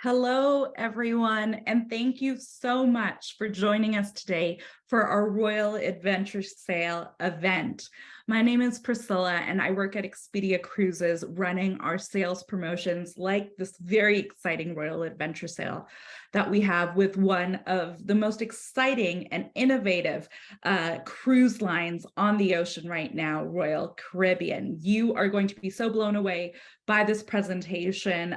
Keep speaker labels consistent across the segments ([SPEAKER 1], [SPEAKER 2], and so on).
[SPEAKER 1] Hello, everyone, and thank you so much for joining us today for our Royal Adventure Sail event. My name is Priscilla, and I work at Expedia Cruises running our sales promotions like this very exciting Royal Adventure Sail that we have with one of the most exciting and innovative cruise lines on the ocean right now, Royal Caribbean. You are going to be so blown away by this presentation.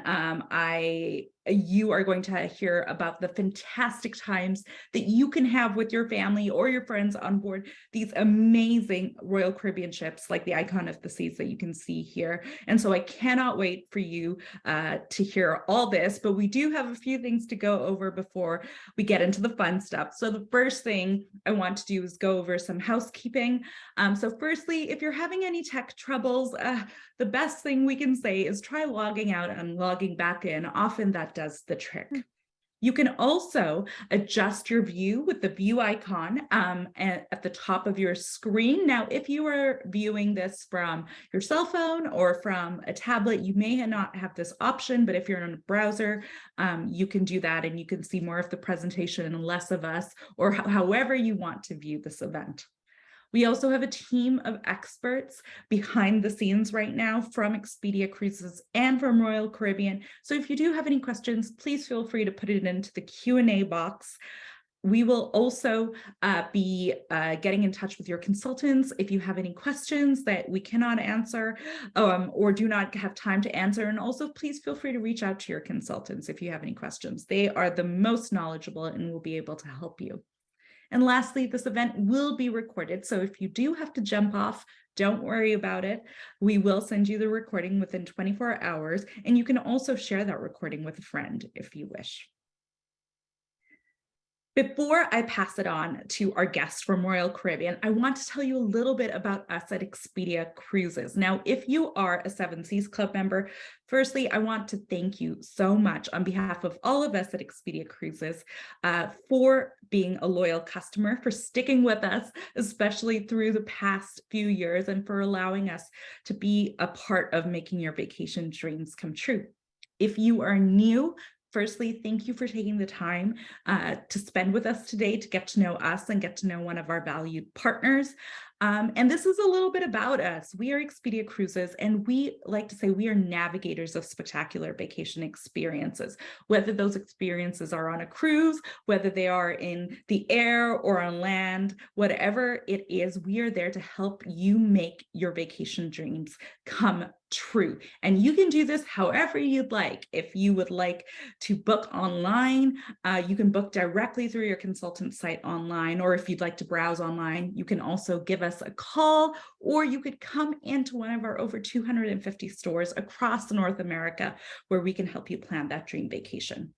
[SPEAKER 1] You are going to hear about the fantastic times that you can have with your family or your friends on board these amazing Royal Caribbean ships like the Icon of the Seas that you can see here. And so I cannot wait for you to hear all this, but we do have a few things to go over before we get into the fun stuff. So the first thing I want to do is go over some housekeeping. So firstly, if you're having any tech troubles, the best thing we can say is try logging out and logging back in. Often that does the trick. You can also adjust your view with the view icon at the top of your screen. Now, if you are viewing this from your cell phone or from a tablet, you may not have this option, but if you're in a browser, you can do that and you can see more of the presentation and less of us, or however you want to view this event. We also have a team of experts behind the scenes right now from Expedia Cruises and from Royal Caribbean. So if you do have any questions, please feel free to put it into the Q&A box. We will also be getting in touch with your consultants if you have any questions that we cannot answer or do not have time to answer. And also, please feel free to reach out to your consultants if you have any questions. They are the most knowledgeable and will be able to help you. And lastly, this event will be recorded. So if you do have to jump off, don't worry about it. We will send you the recording within 24 hours, and you can also share that recording with a friend if you wish. Before I pass it on to our guest from Royal Caribbean, I want to tell you a little bit about us at Expedia Cruises. Now, if you are a Seven Seas Club member, firstly, I want to thank you so much on behalf of all of us at Expedia Cruises for being a loyal customer, for sticking with us, especially through the past few years, and for allowing us to be a part of making your vacation dreams come true. If you are new, firstly, thank you for taking the time to spend with us today to get to know us and get to know one of our valued partners. And this is a little bit about us. We are Expedia Cruises, and we like to say we are navigators of spectacular vacation experiences, whether those experiences are on a cruise, whether they are in the air or on land, whatever it is, we are there to help you make your vacation dreams come true. And you can do this however you'd like. If you would like to book online, you can book directly through your consultant site online, or if you'd like to browse online, you can also give us a call, or you could come into one of our over 250 stores across North America where we can help you plan that dream vacation.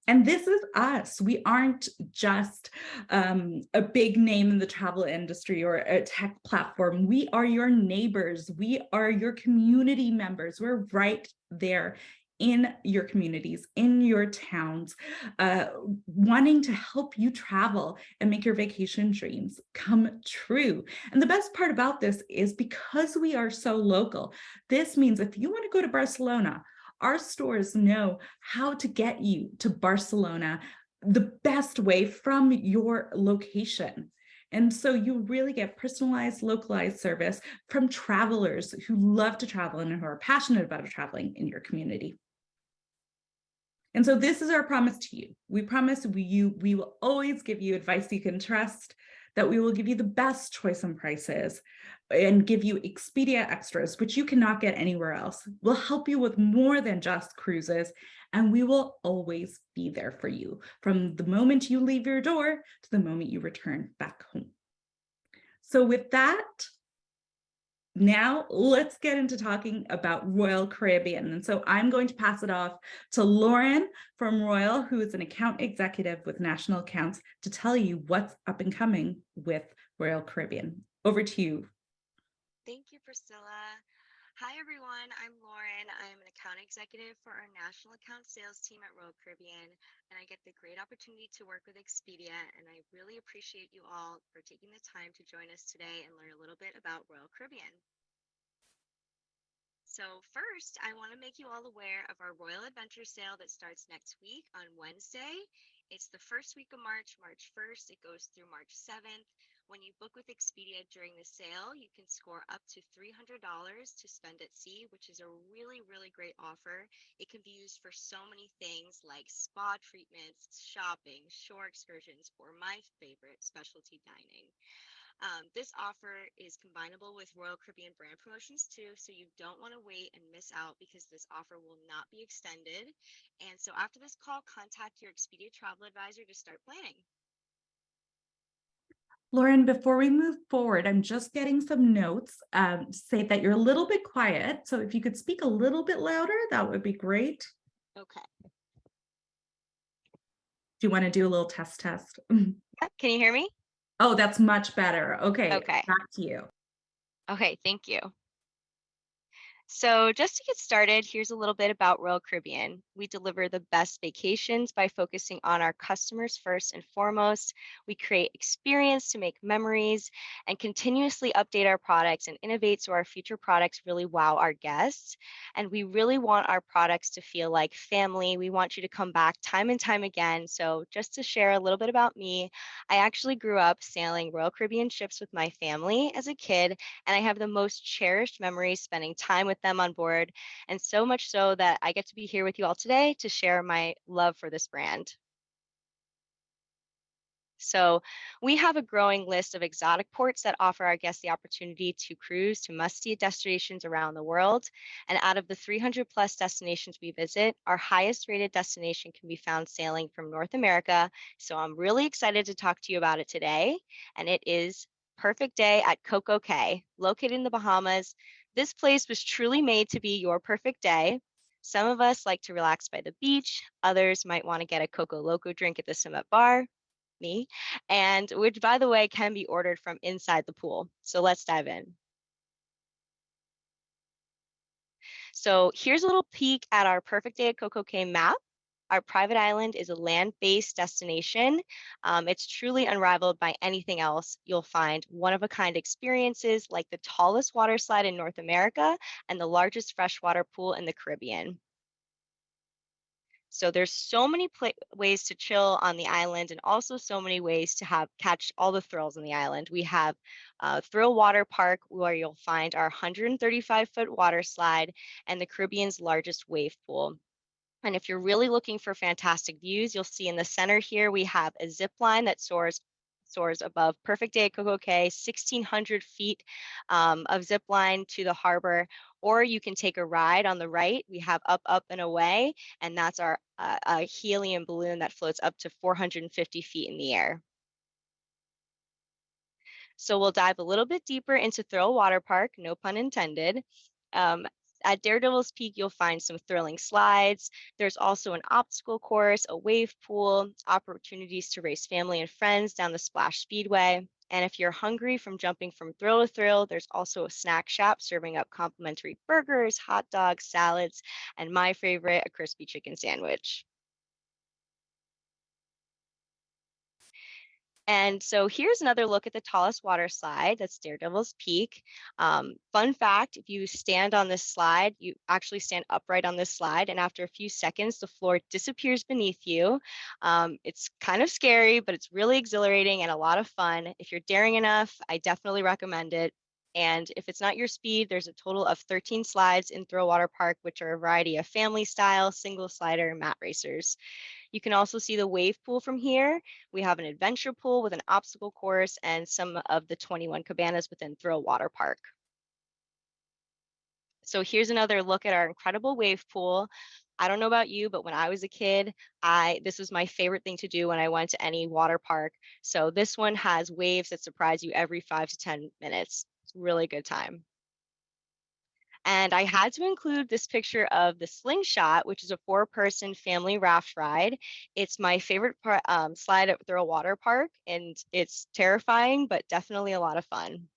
[SPEAKER 1] And this is us. We aren't just a big name in the travel industry or a tech platform. We are your neighbors. We are your community members. We're right there in your communities, in your towns, wanting to help you travel and make your vacation dreams come true. And the best part about this is because we are so local, this means if you want to go to Barcelona, our stores know how to get you to Barcelona the best way from your location. And so you really get personalized, localized service from travelers who love to travel and who are passionate about traveling in your community. And so this is our promise to you. We promise we will always give you advice you can trust, that we will give you the best choice and prices, and give you Expedia extras, which you cannot get anywhere else. We'll help you with more than just cruises, and we will always be there for you from the moment you leave your door to the moment you return back home. So with that, now let's get into talking about Royal Caribbean. And so I'm going to pass it off to Lauren from Royal, who is an account executive with National Accounts, to tell you what's up and coming with Royal Caribbean. Over to you.
[SPEAKER 2] Thank you, Priscilla. Hi, everyone. I'm Lauren. I'm an account executive for our national account sales team at Royal Caribbean, and I get the great opportunity to work with Expedia, and I really appreciate you all for taking the time to join us today and learn a little bit about Royal Caribbean. So, first, I want to make you all aware of our Royal Adventure sale that starts next week on Wednesday. It's the first week of March, March 1st. It goes through March 7th. When you book with Expedia during the sale, you can score up to $300 to spend at sea, which is a really, really great offer. It can be used for so many things like spa treatments, shopping, shore excursions, or my favorite, specialty dining. This offer is combinable with Royal Caribbean brand promotions too, so you don't want to wait and miss out because this offer will not be extended. And so after this call, contact your Expedia travel advisor to start planning.
[SPEAKER 1] Lauren, before we move forward, I'm just getting some notes. Say that you're a little bit quiet. So if you could speak a little bit louder, that would be great.
[SPEAKER 2] Okay.
[SPEAKER 1] Do you want to do a little test?
[SPEAKER 2] Can you hear me?
[SPEAKER 1] Oh, that's much better. Okay,
[SPEAKER 2] Okay.
[SPEAKER 1] back to you.
[SPEAKER 2] Okay, thank you. So, just to get started, here's a little bit about Royal Caribbean. We deliver the best vacations by focusing on our customers first and foremost. We create experience to make memories and continuously update our products and innovate so our future products really wow our guests. And we really want our products to feel like family. We want you to come back time and time again. So, just to share a little bit about me, I actually grew up sailing Royal Caribbean ships with my family as a kid, and I have the most cherished memories spending time with them on board. And so much so that I get to be here with you all today to share my love for this brand. So, we have a growing list of exotic ports that offer our guests the opportunity to cruise to must see destinations around the world. And out of the 300 plus destinations we visit, our highest rated destination can be found sailing from North America. So, I'm really excited to talk to you about it today. And it is Perfect Day at CocoCay, located in the Bahamas. This place was truly made to be your perfect day. Some of us like to relax by the beach, others might want to get a Coco Loco drink at the Summit Bar, me, and which, by the way, can be ordered from inside the pool. So let's dive in. So here's a little peek at our Perfect Day at CocoCay map. Our private island is a land-based destination. It's truly unrivaled by anything else. You'll find one-of-a-kind experiences like the tallest water slide in North America and the largest freshwater pool in the Caribbean. So there's so many ways to chill on the island, and also so many ways to have catch all the thrills on the island. We have Thrill Water Park, where you'll find our 135-foot water slide and the Caribbean's largest wave pool. And if you're really looking for fantastic views, you'll see in the center here we have a zip line that soars above Perfect Day at CocoCay, 1,600 feet of zip line to the harbor. Or you can take a ride on the right. We have Up, Up, and Away, and that's our a helium balloon that floats up to 450 feet in the air. So we'll dive a little bit deeper into Thrill Water Park, no pun intended. Um, at Daredevil's Peak, you'll find some thrilling slides. There's also an obstacle course, a wave pool, opportunities to race family and friends down the Splash Speedway. And if you're hungry from jumping from thrill to thrill, there's also a snack shop serving up complimentary burgers, hot dogs, salads, and my favorite, a crispy chicken sandwich. And so here's another look at the tallest water slide. That's Daredevil's Peak. Fun fact, if you stand on this slide, you actually stand upright on this slide, and after a few seconds, the floor disappears beneath you. It's kind of scary, but it's really exhilarating and a lot of fun. If you're daring enough, I definitely recommend it. And if it's not your speed, there's a total of 13 slides in Thrill Water Park, which are a variety of family style, single slider, mat racers. You can also see the wave pool from here. We have an adventure pool with an obstacle course and some of the 21 cabanas within Thrill Water Park. So here's another look at our incredible wave pool. I don't know about you, but when I was a kid, this was my favorite thing to do when I went to any water park. So this one has waves that surprise you every 5 to 10 minutes. It's a really good time. And I had to include this picture of the Slingshot, which is a four-person family raft ride. It's my favorite slide at Thrill Water Park, and it's terrifying, but definitely a lot of fun.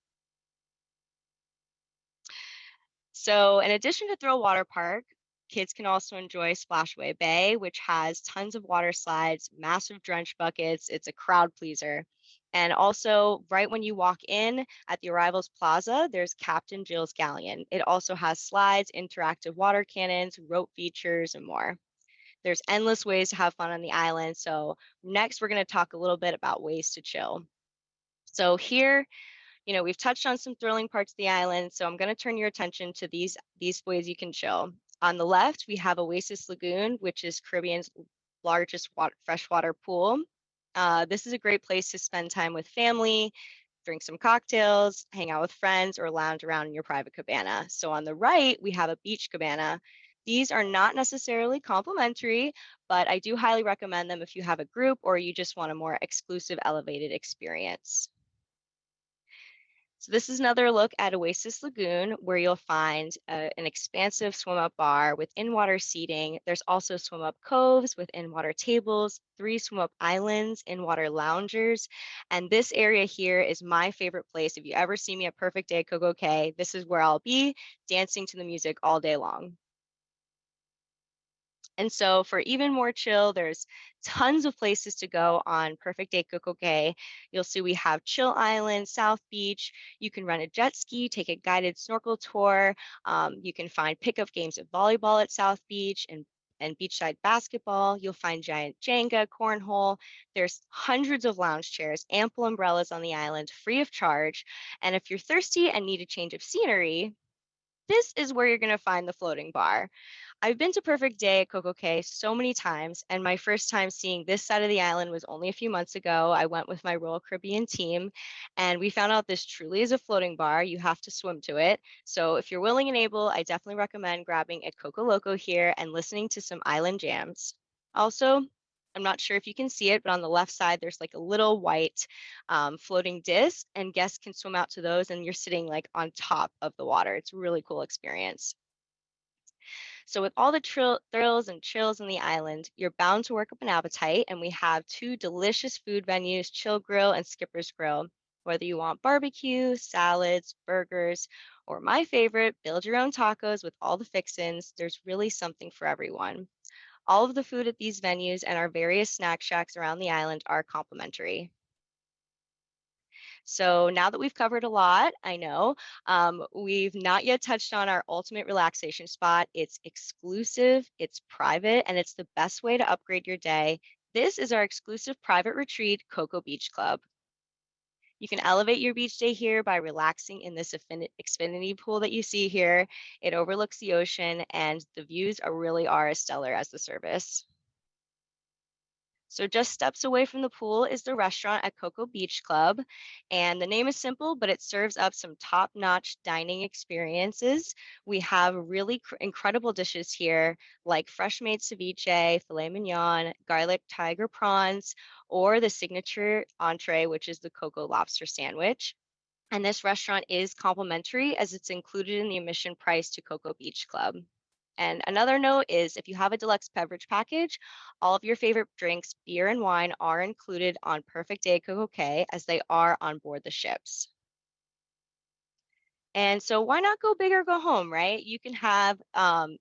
[SPEAKER 2] So, in addition to Thrill Water Park, kids can also enjoy Splashaway Bay, which has tons of water slides, massive drench buckets. It's a crowd pleaser. And also, right when you walk in at the Arrivals Plaza, there's Captain Jill's Galleon. It also has slides, interactive water cannons, rope features, and more. There's endless ways to have fun on the island. So, next, we're going to talk a little bit about ways to chill. So, here, we've touched on some thrilling parts of the island, so I'm going to turn your attention to these ways you can chill. On the left, we have Oasis Lagoon, which is Caribbean's largest freshwater pool. This is a great place to spend time with family, drink some cocktails, hang out with friends, or lounge around in your private cabana. So on the right, we have a beach cabana. These are not necessarily complimentary, but I do highly recommend them if you have a group or you just want a more exclusive elevated experience. So this is another look at Oasis Lagoon, where you'll find an expansive swim up bar with in-water seating. There's also swim up coves with in-water tables, 3 swim up islands, in-water loungers. And this area here is my favorite place. If you ever see me at Perfect Day CocoCay, this is where I'll be dancing to the music all day long. And so for even more chill, there's tons of places to go on Perfect Day CocoCay. You'll see we have Chill Island, South Beach. You can rent a jet ski, take a guided snorkel tour. You can find pickup games of volleyball at South Beach and beachside basketball. You'll find giant Jenga, cornhole. There's hundreds of lounge chairs, ample umbrellas on the island, free of charge. And if you're thirsty and need a change of scenery, this is where you're going to find the floating bar. I've been to Perfect Day at CocoCay so many times, and my first time seeing this side of the island was only a few months ago. I went with my Royal Caribbean team, and we found out this truly is a floating bar. You have to swim to it. So if you're willing and able, I definitely recommend grabbing a Coco Loco here and listening to some island jams. Also, I'm not sure if you can see it, but on the left side, there's like a little white floating disc, and guests can swim out to those, and you're sitting like on top of the water. It's a really cool experience. So, with all the thrills and chills in the island, you're bound to work up an appetite, and we have 2 delicious food venues, Chill Grill and Skipper's Grill. Whether you want barbecue, salads, burgers, or my favorite, build your own tacos with all the fixins, there's really something for everyone. All of the food at these venues and our various snack shacks around the island are complimentary. So now that we've covered a lot, I know, we've not yet touched on our ultimate relaxation spot. It's exclusive, it's private, and it's the best way to upgrade your day. This is our exclusive private retreat, Cocoa Beach Club. You can elevate your beach day here by relaxing in this Xfinity pool that you see here. It overlooks the ocean, and the views really are as stellar as the service. So just steps away from the pool is the restaurant at Cocoa Beach Club. And the name is simple, but it serves up some top-notch dining experiences. We have really incredible dishes here like fresh made ceviche, filet mignon, garlic tiger prawns, or the signature entree, which is the cocoa lobster sandwich. And this restaurant is complimentary as it's included in the admission price to Cocoa Beach Club. And another note is if you have a deluxe beverage package, all of your favorite drinks, beer and wine, are included on Perfect Day CocoCay as they are on board the ships. And so why not go big or go home, right? You can have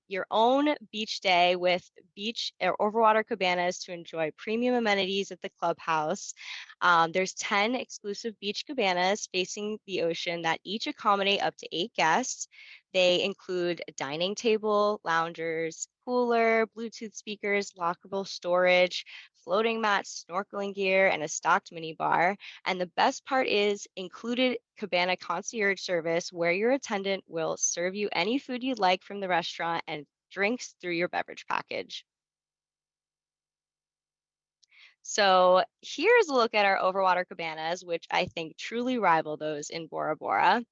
[SPEAKER 2] your own beach day with beach or overwater cabanas to enjoy premium amenities at the clubhouse. There's 10 exclusive beach cabanas facing the ocean that each accommodate up to 8 guests. They include a dining table, loungers, cooler, Bluetooth speakers, lockable storage, floating mats, snorkeling gear, and a stocked mini bar. And the best part is included cabana concierge service where your attendant will serve you any food you'd like from the restaurant and drinks through your beverage package. So here's a look at our overwater cabanas, which I think truly rival those in Bora Bora.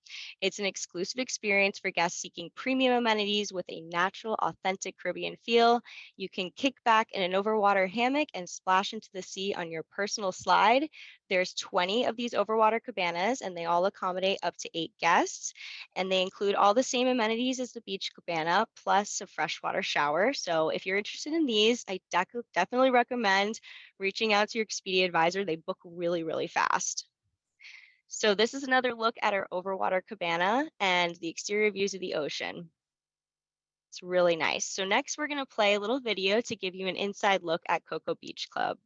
[SPEAKER 2] It's an exclusive experience for guests seeking premium amenities with a natural, authentic Caribbean feel. You can kick back in an overwater hammock and splash into the sea on your personal slide. There's 20 of these overwater cabanas, and they all accommodate up to 8 guests. And they include all the same amenities as the beach cabana, plus a freshwater shower. So if you're interested in these, I definitely recommend reaching out to your Expedia advisor. They book really, really fast. So this is another look at our overwater cabana and the exterior views of the ocean. It's really nice. So next we're going to play a little video to give you an inside look at Cocoa Beach Club.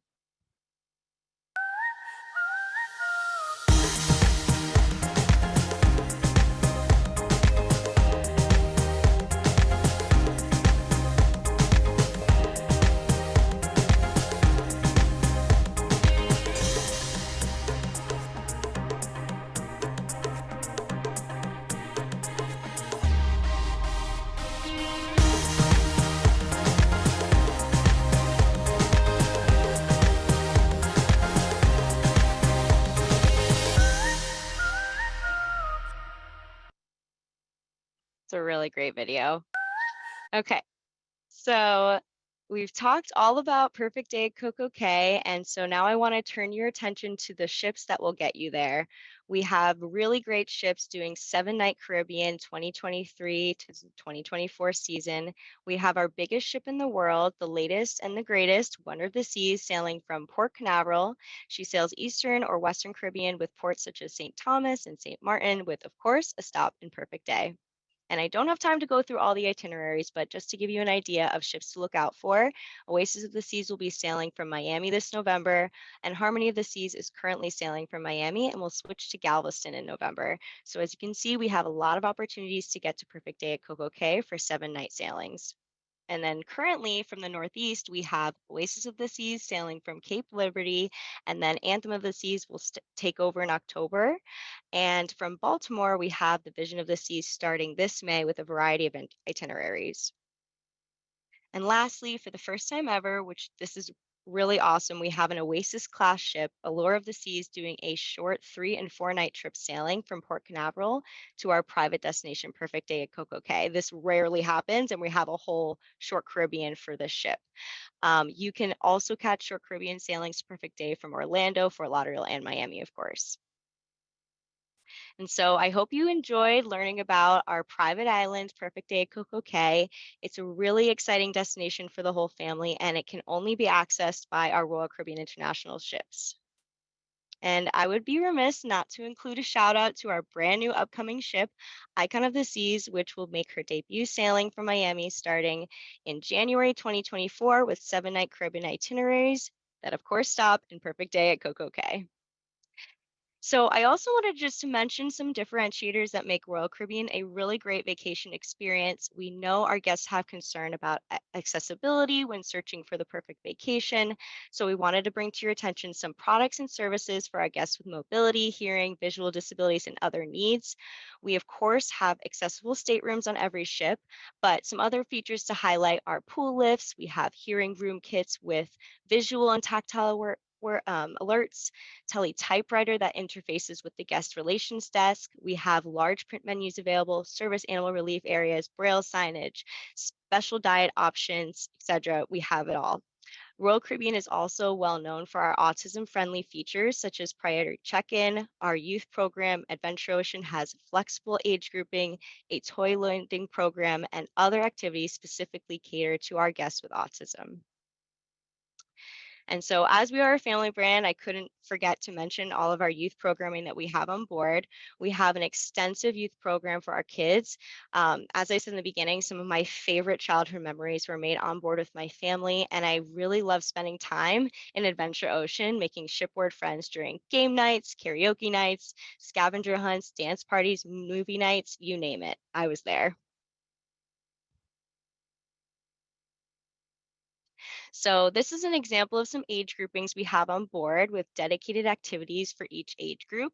[SPEAKER 2] a really great video. Okay. So we've talked all about Perfect Day at CocoCay, and so now I want to turn your attention to the ships that will get you there. We have really great ships doing 7 Night Caribbean 2023 to 2024 season. We have our biggest ship in the world, the latest and the greatest, Wonder of the Seas, sailing from Port Canaveral. She sails Eastern or Western Caribbean with ports such as St. Thomas and St. Martin, with, of course, a stop in Perfect Day. And I don't have time to go through all the itineraries, but just to give you an idea of ships to look out for, Oasis of the Seas will be sailing from Miami this November, and Harmony of the Seas is currently sailing from Miami and will switch to Galveston in November. So as you can see, we have a lot of opportunities to get to Perfect Day at CocoCay for 7 night sailings. And then currently from the Northeast, we have Oasis of the Seas sailing from Cape Liberty, and then Anthem of the Seas will take over in October. And from Baltimore, we have the Vision of the Seas starting this May with a variety of itineraries. And lastly, for the first time ever, which this is really awesome, we have an Oasis class ship, Allure of the Seas, doing a short 3 and 4 night trip sailing from Port Canaveral to our private destination, Perfect Day at CocoCay. This rarely happens, and we have a whole short Caribbean for this ship. You can also catch short Caribbean sailings to Perfect Day from Orlando, Fort Lauderdale, and Miami, of course. And so I hope you enjoyed learning about our private island, Perfect Day at CocoCay. It's a really exciting destination for the whole family, and it can only be accessed by our Royal Caribbean International ships. And I would be remiss not to include a shout out to our brand new upcoming ship, Icon of the Seas, which will make her debut sailing from Miami starting in January 2024 with 7 night Caribbean itineraries that, of course, stop in Perfect Day at CocoCay. So I also wanted just to mention some differentiators that make Royal Caribbean a really great vacation experience. We know our guests have concern about accessibility when searching for the perfect vacation. So we wanted to bring to your attention some products and services for our guests with mobility, hearing, visual disabilities, and other needs. We, of course, have accessible staterooms on every ship, but some other features to highlight are pool lifts. We have hearing room kits with visual and tactile alerts, typewriter that interfaces with the guest relations desk. We have large print menus available, service animal relief areas, braille signage, special diet options, etc. We have it all. Royal Caribbean is also well known for our autism friendly features such as priority check in. Our youth program, Adventure Ocean, has flexible age grouping, a toy lending program, and other activities specifically catered to our guests with autism. And so, as we are a family brand, I couldn't forget to mention all of our youth programming that we have on board. We have an extensive youth program for our kids. As I said in the beginning, some of my favorite childhood memories were made on board with my family, and I really love spending time in Adventure Ocean, making shipboard friends during game nights, karaoke nights, scavenger hunts, dance parties, movie nights, you name it. I was there. So this is an example of some age groupings we have on board with dedicated activities for each age group.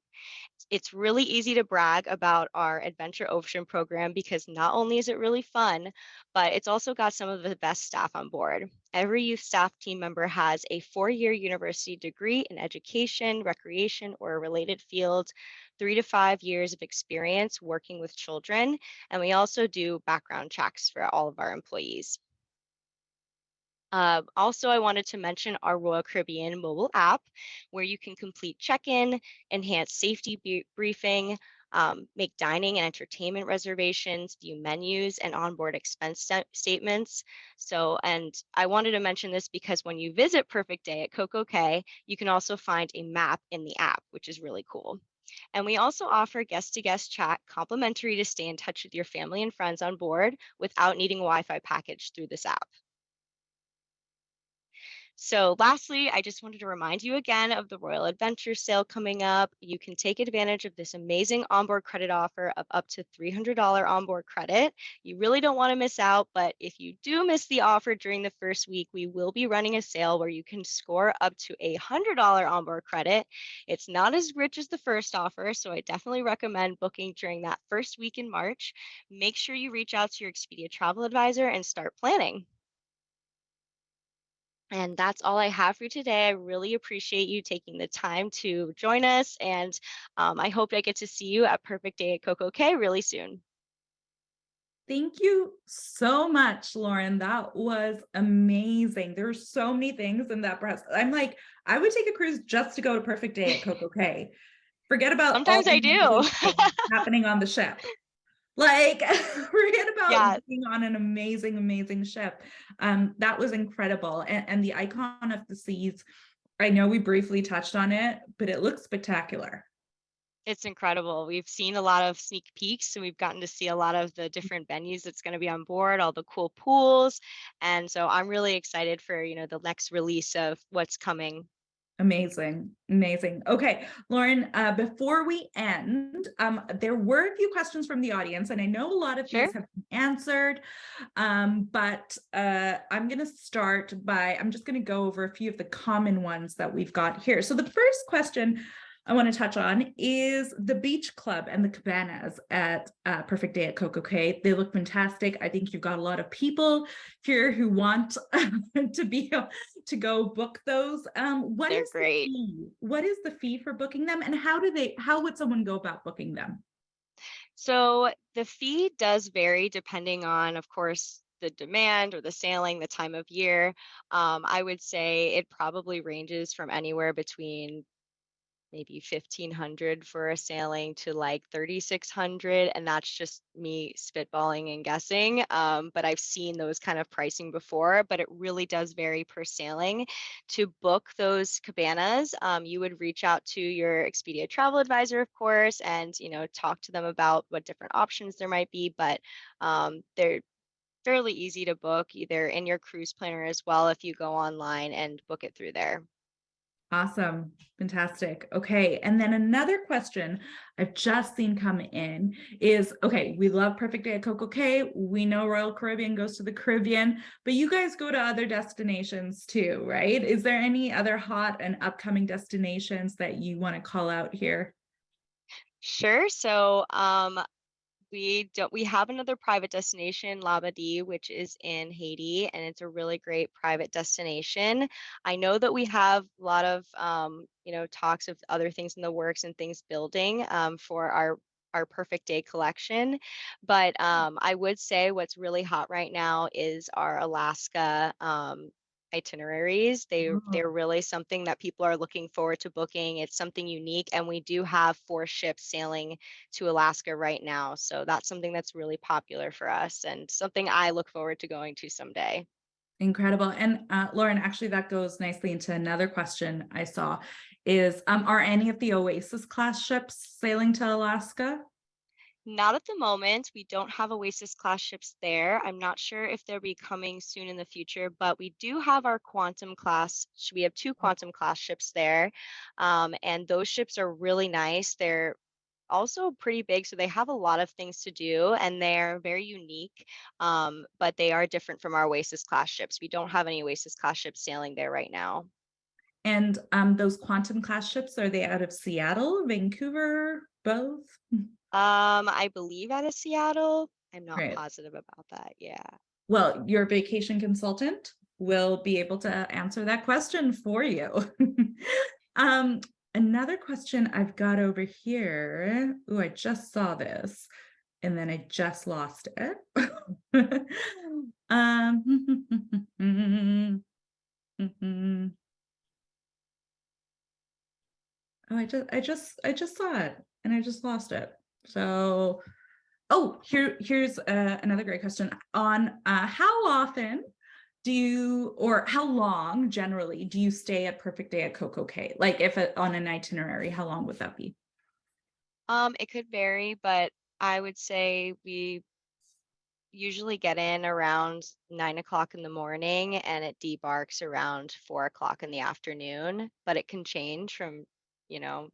[SPEAKER 2] It's really easy to brag about our Adventure Ocean program because not only is it really fun, but it's also got some of the best staff on board. Every youth staff team member has a 4 year university degree in education, recreation, or a related field, 3 to 5 years of experience working with children, and we also do background checks for all of our employees. Also, I wanted to mention our Royal Caribbean mobile app, where you can complete check-in, enhance safety briefing, make dining and entertainment reservations, view menus, and onboard expense statements. So, and I wanted to mention this because when you visit Perfect Day at CocoCay, you can also find a map in the app, which is really cool. And we also offer guest-to-guest chat complimentary to stay in touch with your family and friends on board without needing a Wi-Fi package through this app. So, lastly, I just wanted to remind you again of the Royal Adventure Sale coming up. You can take advantage of this amazing onboard credit offer of up to $300 onboard credit. You really don't want to miss out, but if you do miss the offer during the first week, we will be running a sale where you can score up to $100 onboard credit. It's not as rich as the first offer, so I definitely recommend booking during that first week in March. Make sure you reach out to your Expedia travel advisor and start planning. And that's all I have for you today. I really appreciate you taking the time to join us. And I hope I get to see you at Perfect Day at CocoCay really soon.
[SPEAKER 1] Thank you so much, Lauren. That was amazing. There were so many things in that breast. I'm like, I would take a cruise just to go to Perfect Day at CocoCay. Forget about all
[SPEAKER 2] Sometimes
[SPEAKER 1] the
[SPEAKER 2] I do.
[SPEAKER 1] amazing things happening on the ship. Like, forget about
[SPEAKER 2] Yeah,
[SPEAKER 1] being on an amazing, amazing ship. That was incredible. And the icon of the seas, I know we briefly touched on it, but it looks spectacular.
[SPEAKER 2] it's incredible. We've seen a lot of sneak peeks, and we've gotten to see a lot of the different venues that's going to be on board, all the cool pools. And so I'm really excited for, the next release of what's coming.
[SPEAKER 1] Amazing, amazing. Okay, Lauren, before we end, there were a few questions from the audience, and I know a lot of
[SPEAKER 2] Sure.
[SPEAKER 1] these have been answered, but I'm going to start by, I'm just going to go over a few of the common ones that we've got here. So the first question I want to touch on is the beach club and the cabanas at Perfect Day at CocoCay. They look fantastic. I think you've got a lot of people here who want to go book those. What
[SPEAKER 2] They're
[SPEAKER 1] is the
[SPEAKER 2] great.
[SPEAKER 1] fee? What is the fee for booking them, and how would someone go about booking them?
[SPEAKER 2] So the fee does vary depending on, of course, the demand or the sailing, the time of year. I would say it probably ranges from anywhere between maybe 1,500 for a sailing to like 3,600, and that's just me spitballing and guessing. But I've seen those kind of pricing before, but it really does vary per sailing. To book those cabanas, you would reach out to your Expedia travel advisor, of course, and talk to them about what different options there might be. But they're fairly easy to book either in your cruise planner as well if you go online and book it through there.
[SPEAKER 1] Awesome. Fantastic. Okay. And then another question I've just seen come in is, okay, we love Perfect Day at CocoCay. We know Royal Caribbean goes to the Caribbean, but you guys go to other destinations too, right? Is there any other hot and upcoming destinations that you want to call out here?
[SPEAKER 2] Sure. So we have another private destination, Labadee, which is in Haiti, and it's a really great private destination. I know that we have a lot of talks of other things in the works and things building for our perfect day collection. But I would say what's really hot right now is our Alaska itineraries. They're
[SPEAKER 1] Oh,
[SPEAKER 2] really something that people are looking forward to booking. It's something unique, and we do have 4 ships sailing to Alaska right now. So that's something that's really popular for us and something I look forward to going to someday.
[SPEAKER 1] incredible. And Lauren, actually, that goes nicely into another question I saw is, are any of the Oasis class ships sailing to Alaska?
[SPEAKER 2] Not at the moment. We don't have Oasis class ships there. I'm not sure if they'll be coming soon in the future, but we do have our Quantum class. We have 2 Quantum class ships there. And those ships are really nice. They're also pretty big, so they have a lot of things to do and they're very unique. But they are different from our Oasis class ships. We don't have any Oasis class ships sailing there right now.
[SPEAKER 1] And those quantum class ships, are they out of Seattle, Vancouver, both?
[SPEAKER 2] I believe out of Seattle. I'm not
[SPEAKER 1] Right.
[SPEAKER 2] positive about that. Yeah.
[SPEAKER 1] Well, your vacation consultant will be able to answer that question for you. um, Another question I've got over here. Oh, I just saw this and then I just lost it. Oh, I just saw it and I just lost it. So, oh, here's another great question on how often do you, or how long generally do you stay at Perfect Day at CocoCay? Like if on an itinerary, how long would that be?
[SPEAKER 2] It could vary, but I would say we usually get in around 9 o'clock in the morning and it debarks around 4 o'clock in the afternoon. But it can change from, you know,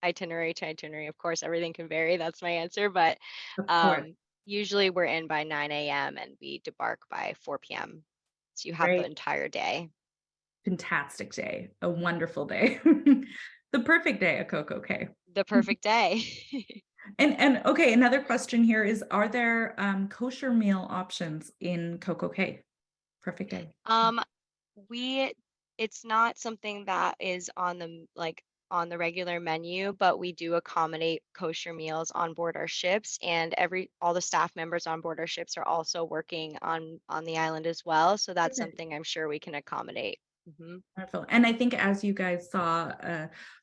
[SPEAKER 2] itinerary to itinerary. Of course, everything can vary. That's my answer. But
[SPEAKER 1] Of course.
[SPEAKER 2] um, usually we're in by 9 a.m. and we debark by 4 p.m. So you have the
[SPEAKER 1] Right.
[SPEAKER 2] entire day.
[SPEAKER 1] Fantastic day, a wonderful day. The perfect day at CocoCay.
[SPEAKER 2] The perfect day.
[SPEAKER 1] And okay, another question here is, are there kosher meal options in CocoCay? Perfect day.
[SPEAKER 2] Um, we it's not something that is on the like on the regular menu, but we do accommodate kosher meals on board our ships, and every all the staff members on board our ships are also working on the island as well. So that's
[SPEAKER 1] Perfect.
[SPEAKER 2] something I'm sure we can accommodate. Hmm.
[SPEAKER 1] Wonderful. And I think as you guys saw,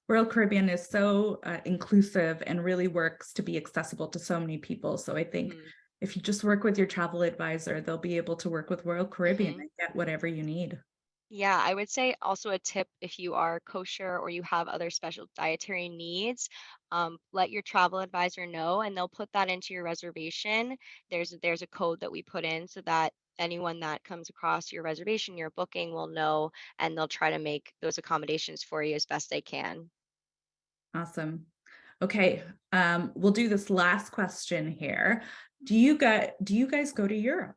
[SPEAKER 1] Royal Caribbean is so inclusive and really works to be accessible to so many people. So I think
[SPEAKER 2] Hmm.
[SPEAKER 1] if you just work with your travel advisor, they'll be able to work with Royal Caribbean
[SPEAKER 2] Hmm.
[SPEAKER 1] and get whatever you need.
[SPEAKER 2] Yeah, I would say also a tip if you are kosher or you have other special dietary needs, let your travel advisor know and they'll put that into your reservation. There's a code that we put in so that anyone that comes across your reservation, your booking will know, and they'll try to make those accommodations for you as best they can.
[SPEAKER 1] Awesome. Okay, we'll do this last question here. Do you guys go to Europe?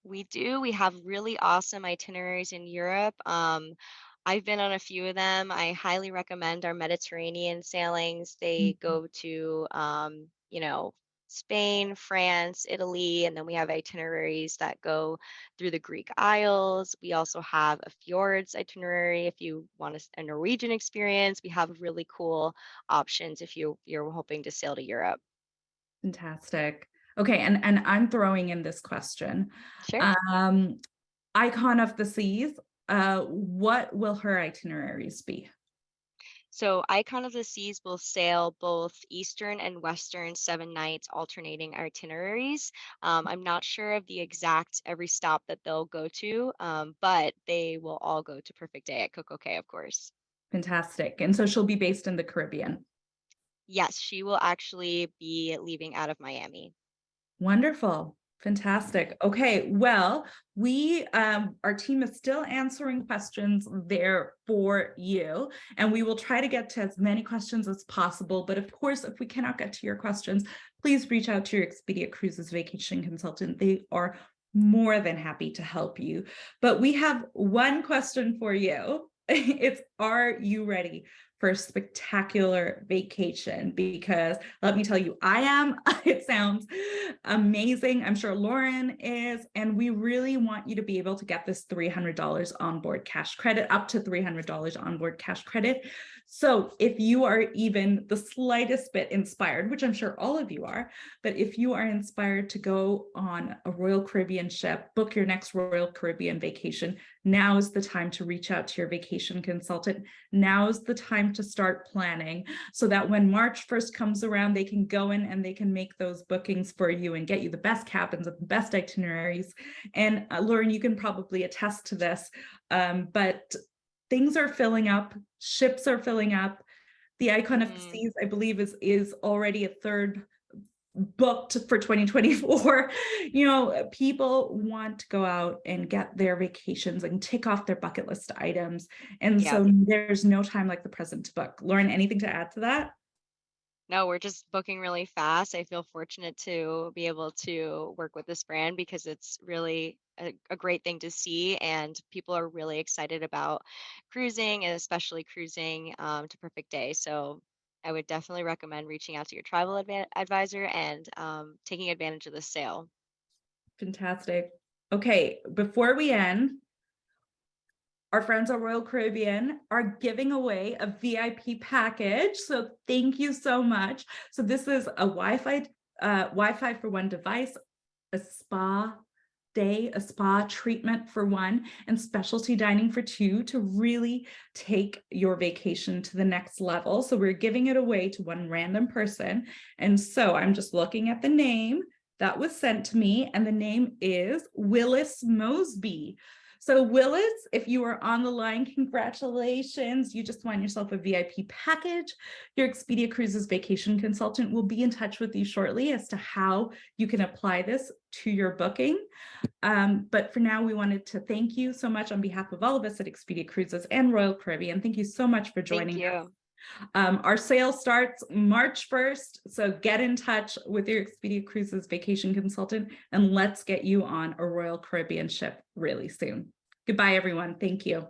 [SPEAKER 2] We do. We have really awesome itineraries in Europe. I've been on a few of them. I highly recommend our Mediterranean sailings. They
[SPEAKER 1] Mhm.
[SPEAKER 2] go to, Spain, France, Italy, and then we have itineraries that go through the Greek Isles. We also have a fjords itinerary if you want a Norwegian experience. We have really cool options if you're hoping to sail to Europe.
[SPEAKER 1] Fantastic. Okay, and I'm throwing in this question.
[SPEAKER 2] Sure.
[SPEAKER 1] Um, Icon of the Seas, what will her itineraries be?
[SPEAKER 2] So Icon of the Seas will sail both Eastern and Western 7 nights alternating itineraries. I'm not sure of the exact every stop that they'll go to, but they will all go to Perfect Day at CocoCay, of course.
[SPEAKER 1] Fantastic. And so she'll be based in the Caribbean.
[SPEAKER 2] Yes, she will actually be leaving out of Miami.
[SPEAKER 1] Wonderful.
[SPEAKER 2] Mhm.
[SPEAKER 1] Fantastic. Okay, well, our team is still answering questions there for you, and we will try to get to as many questions as possible. But of course, if we cannot get to your questions, please reach out to your Expedia Cruises vacation consultant. They are more than happy to help you. But we have one question for you. It's, are you ready for a spectacular vacation? Because let me tell you, I am. It sounds amazing. I'm sure Lauren is. And we really want you to be able to get this $300 onboard cash credit, up to $300 onboard cash credit. So if you are even the slightest bit inspired, which I'm sure all of you are, but if you are inspired to go on a Royal Caribbean ship, book your next Royal Caribbean vacation, now is the time to reach out to your vacation consultant. Now is the time to start planning so that when March 1st comes around, they can go in and they can make those bookings for you and get you the best cabins and the best itineraries. And Lauren, you can probably attest to this, but things are filling up, ships are filling up. The Icon of the
[SPEAKER 2] Mhm.
[SPEAKER 1] Seas, I believe, is already a third booked for 2024. People want to go out and get their vacations and tick off their bucket list items. And
[SPEAKER 2] Yep.
[SPEAKER 1] so there's no time like the present to book. Lauren, anything to add to that?
[SPEAKER 2] No, we're just booking really fast. I feel fortunate to be able to work with this brand because it's really a great thing to see, and people are really excited about cruising and especially cruising to Perfect Day. So I would definitely recommend reaching out to your travel advisor and taking advantage of the sale.
[SPEAKER 1] Fantastic. Okay, before we end, our friends at Royal Caribbean are giving away a VIP package. So thank you so much. So this is a Wi-Fi for one device, a spa day, a spa treatment for one, and specialty dining for two to really take your vacation to the next level. So we're giving it away to one random person. And so I'm just looking at the name that was sent to me, and the name is Willis Mosby. So Willis, if you are on the line, congratulations. You just won yourself a VIP package. Your Expedia Cruises vacation consultant will be in touch with you shortly as to how you can apply this to your booking. But for now, we wanted to thank you so much on behalf of all of us at Expedia Cruises and Royal Caribbean. Thank you so much for
[SPEAKER 2] Thank
[SPEAKER 1] joining us.
[SPEAKER 2] you.
[SPEAKER 1] Our sale starts March 1st, so get in touch with your Expedia Cruises vacation consultant and let's get you on a Royal Caribbean ship really soon. Goodbye, everyone. Thank you.